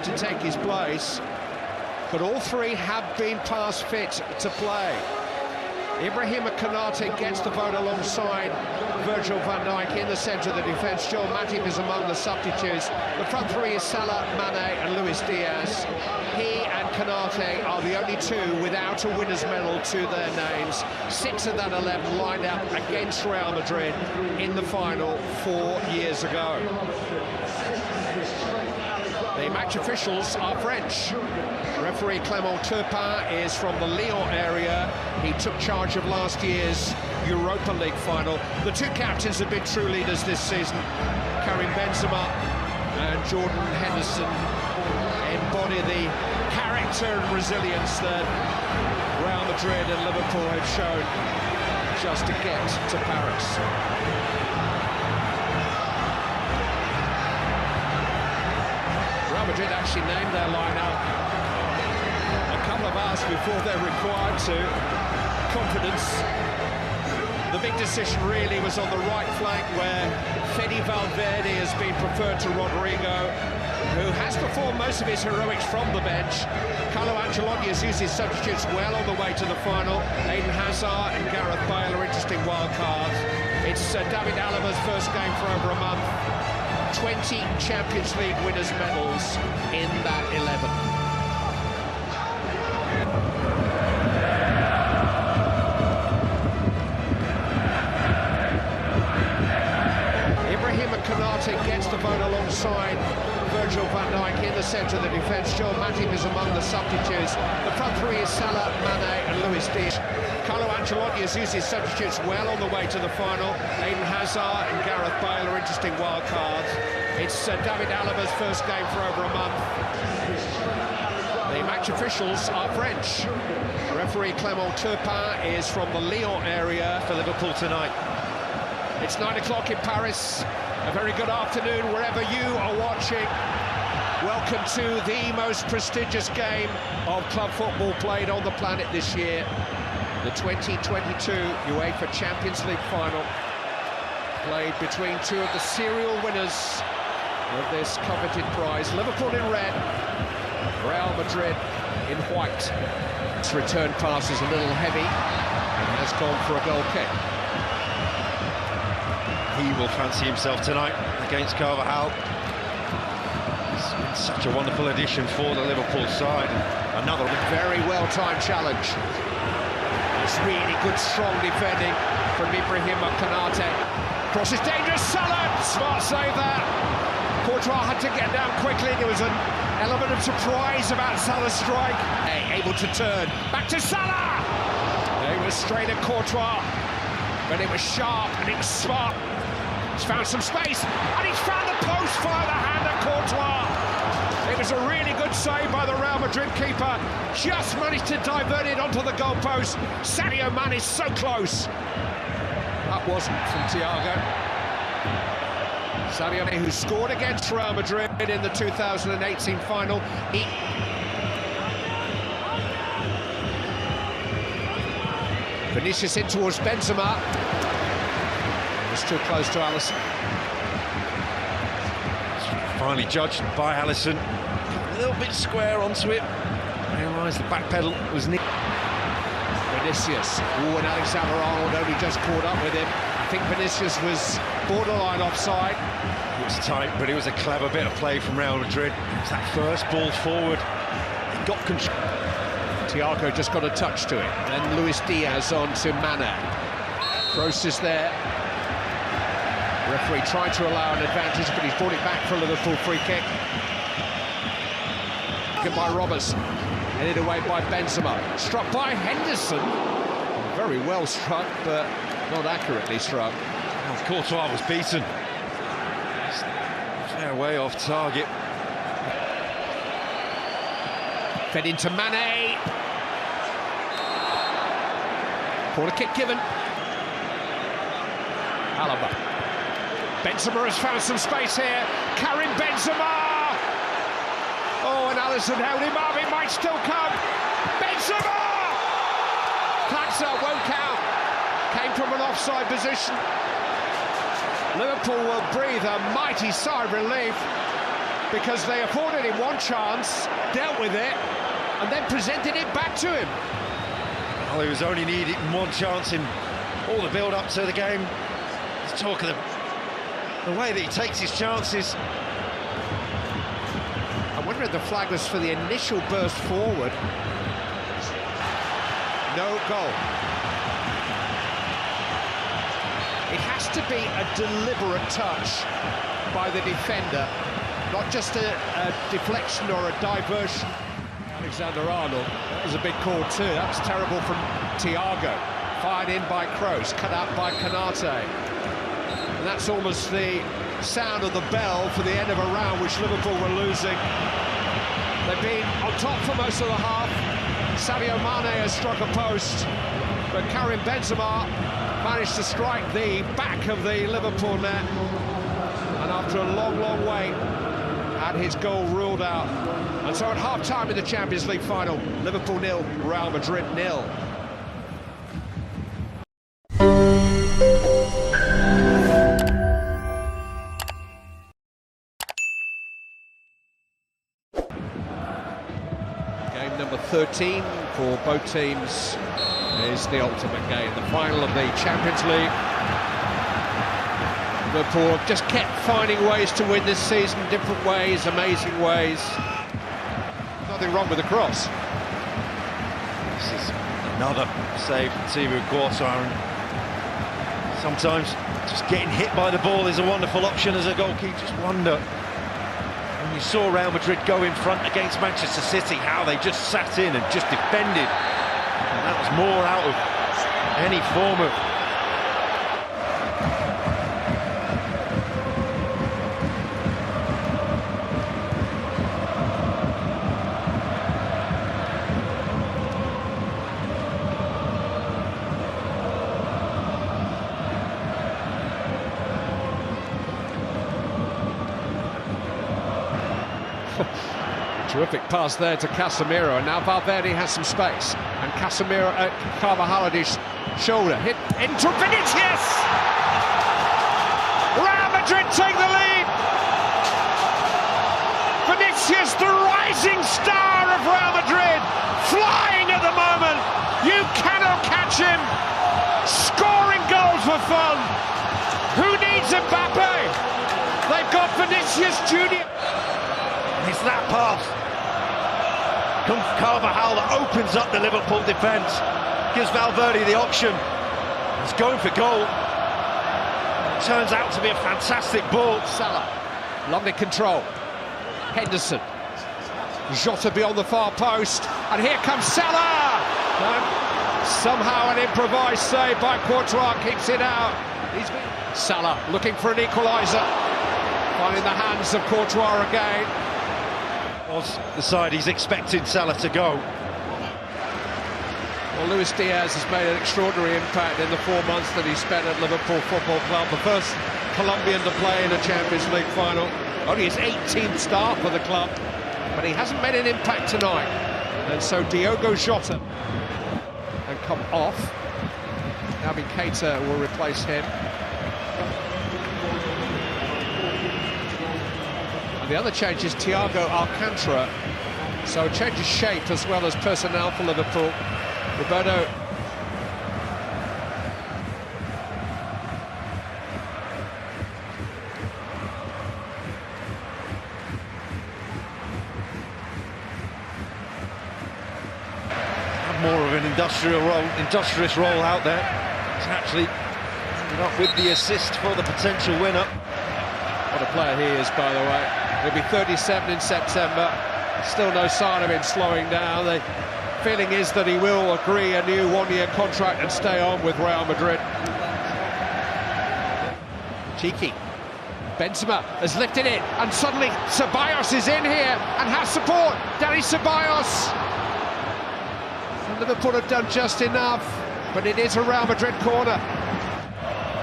arrived to take his place, but all three have been past fit to play. Ibrahima Konate gets the vote alongside Virgil van Dijk in the centre of the defence. Joel Matip is among the substitutes. The front three is Salah, Mane and Luis Diaz. He and Konate are the only two without a winner's medal to their names. 6 of that 11 lined up against Real Madrid in the final 4 years ago. The match officials are French. Referee Clément Turpin is from the Lyon area. He took charge of last year's Europa League final. The two captains have been true leaders this season. Karim Benzema and Jordan Henderson embody the character and resilience that Real Madrid and Liverpool have shown just to get to Paris. Real Madrid actually named their lineup a couple of hours before they're required to. Confidence. The big decision really was on the right flank, where Fede Valverde has been preferred to Rodrigo, who has performed most of his heroics from the bench. Carlo Ancelotti has used his substitutes well on the way to the final. Eden Hazard and Gareth Bale are interesting wild cards. It's David Alaba's first game for over a month. 20 Champions League winners' medals in that 11. Konate gets the vote alongside Virgil van Dijk in the centre of the defence. Joel Matip is among the substitutes. The front three is Salah, Mane and Luis Diaz. Carlo Ancelotti has used his substitutes well on the way to the final. Eden Hazard and Gareth Bale are interesting wild cards. It's David Alaba's first game for over a month. The match officials are French. Referee Clément Turpin is from the Lyon area for Liverpool tonight. It's 9 o'clock in Paris. A very good afternoon wherever you are watching. Welcome to the most prestigious game of club football played on the planet this year. The 2022 UEFA Champions League final, played between two of the serial winners of this coveted prize. Liverpool in red, Real Madrid in white. This return pass is a little heavy and has gone for a goal kick. He will fancy himself tonight against Carvajal. He's been such a wonderful addition for the Liverpool side. Another very well-timed challenge. It's really good, strong defending from Ibrahima Konate. Cross is dangerous. Salah, smart save there. Courtois had to get down quickly. There was an element of surprise about Salah's strike. Able to turn back to Salah. They were straight at Courtois, but it was sharp and it was smart. He's found some space, and he's found the post via the hand of Courtois. It was a really good save by the Real Madrid keeper. Just managed to divert it onto the goalpost. Sadio Mane is so close. That wasn't from Thiago. Sadio Mane, who scored against Real Madrid in the 2018 final. Vinicius in towards Benzema. It's too close to Alisson. Finally judged by Alisson. A little bit square onto it. Realised the back pedal was neat. Vinicius. And Alexander-Arnold only just caught up with him. I think Vinicius was borderline offside. It was tight, but it was a clever bit of play from Real Madrid. It was that first ball forward. It got control. Thiago just got a touch to it. Then Luis Diaz on to Mane. Kroos is there. Referee tried to allow an advantage, but he's brought it back for a Liverpool free kick. Taken by Robertson. Headed away by Benzema. Struck by Henderson. Very well struck, but not accurately struck. Well, Courtois was beaten. Fair way off target. Fed into Mane. Corner kick given. Alaba. Benzema has found some space here. Karim Benzema! Oh, and Alisson held him up. It might still come. Benzema! Flags up, won't count. Came from an offside position. Liverpool will breathe a mighty sigh of relief. because they afforded him one chance, dealt with it, and then presented it back to him. Well, he was only needing one chance in all the build-up to the game. Let's talk of the way that he takes his chances. I wonder if the flag was for the initial burst forward. No goal. It has to be a deliberate touch by the defender, not just a deflection or a diversion. Alexander-Arnold, that was a big call too. That was terrible from Thiago. Fired in by Kroos, cut out by Canate. And that's almost the sound of the bell for the end of a round which Liverpool were losing. They've been on top for most of the half. Sadio Mane has struck a post, but Karim Benzema managed to strike the back of the Liverpool net, and after a long wait had his goal ruled out. And so at half-time in the Champions League final, Liverpool 0, Real Madrid 0. Game number 13 for both teams is the ultimate game, the final of the Champions League. Liverpool have just kept finding ways to win this season, different ways, amazing ways. Nothing wrong with the cross. This is another save from Thibaut Courtois. Sometimes just getting hit by the ball is a wonderful option as a goalkeeper. Just wonder, when you saw Real Madrid go in front against Manchester City, how they just sat in and just defended. And that was more out of any form of terrific pass there to Casemiro, and now Valverde has some space, and Casemiro at Carvajal at his shoulder, hit into Vinicius! Real Madrid take the lead! Vinicius, the rising star of Real Madrid, flying at the moment. You cannot catch him, scoring goals for fun. Who needs Mbappe? They've got Vinicius Junior. It's that pass. Comes Carvajal that opens up the Liverpool defence, gives Valverde the option. He's going for goal. It turns out to be a fantastic ball. Salah, long in control. Henderson. Jota beyond the far post, and here comes Salah. Somehow an improvised save by Courtois keeps it out. Salah looking for an equaliser, finding the hands of Courtois again. Was the side he's expected Salah to go. Well, Luis Diaz has made an extraordinary impact in the 4 months that he spent at Liverpool Football Club. The first Colombian to play in a Champions League final. Only his 18th start for the club, but he hasn't made an impact tonight. And so Diogo Jota and come off. Naby Keita will replace him. The other change is Thiago Alcantara, so a change of shape as well as personnel for Liverpool. Roberto more of an industrious role out there. He's actually ended up with the assist for the potential winner. What a player he is, by the way. He'll be 37 in September. Still no sign of him slowing down. The feeling is that he will agree a new one-year contract and stay on with Real Madrid. Cheeky. Benzema has lifted it, and suddenly Ceballos is in here and has support. Dani Ceballos. And Liverpool have done just enough, but it is a Real Madrid corner.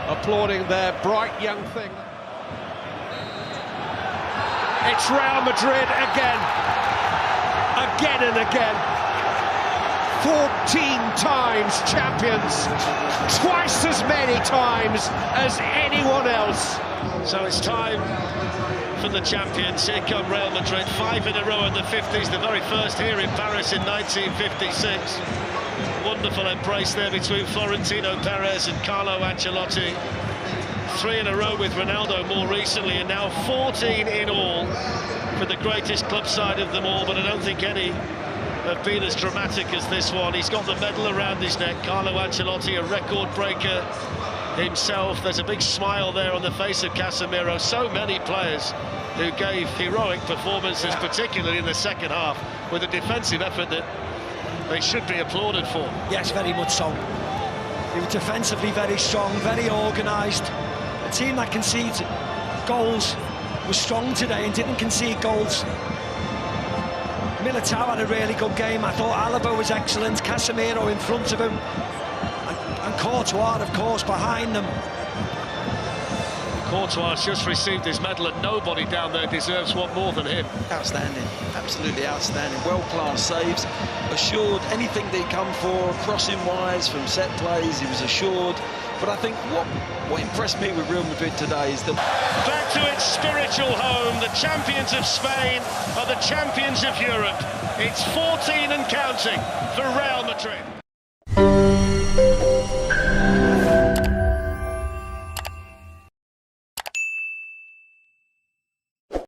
Applauding their bright young thing. It's Real Madrid again and again. 14 times champions, twice as many many times as anyone else. So it's time for the champions. Here come Real Madrid, 5 in a row in the 50s, the very first here in Paris in 1956. Wonderful embrace there between Florentino Perez and Carlo Ancelotti. 3 in a row with Ronaldo more recently, and now 14 in all for the greatest club side of them all, but I don't think any have been as dramatic as this one. He's got the medal around his neck. Carlo Ancelotti, a record breaker himself. There's a big smile there on the face of Casemiro. So many players who gave heroic performances, particularly in the second half, with a defensive effort that they should be applauded for. Yes, very much so. They were defensively very strong, very organised. A team that concedes goals was strong today and didn't concede goals. Militao had a really good game. I thought Alaba was excellent, Casemiro in front of him, and Courtois, of course, behind them. Courtois has just received his medal, and nobody down there deserves one more than him. Outstanding, absolutely outstanding. World-class saves, assured anything they come for, crossing-wise from set plays, he was assured. But I think what impressed me with Real Madrid today is that... Back to its spiritual home, the champions of Spain are the champions of Europe. It's 14 and counting for Real Madrid.